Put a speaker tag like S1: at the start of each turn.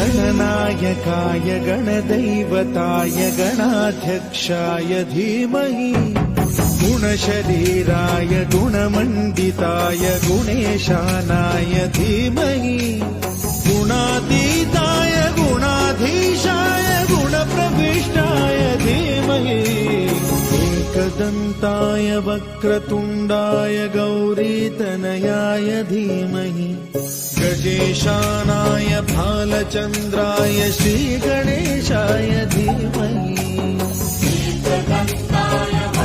S1: गणनायकाय गणदैवताय गणाध्यक्षाय धीमहि गुणशरीराय गुणमण्डिताय गुणेशानाय धीमहि गुणातीताय गुणाधीशाय गुणप्रविष्टाय धीमहि एकदन्ताय वक्रतुण्डाय गौरीतनयाय धीमहि गजेशानाय भालचन्द्राय श्रीगणेशाय धीमहि
S2: एकदन्ताय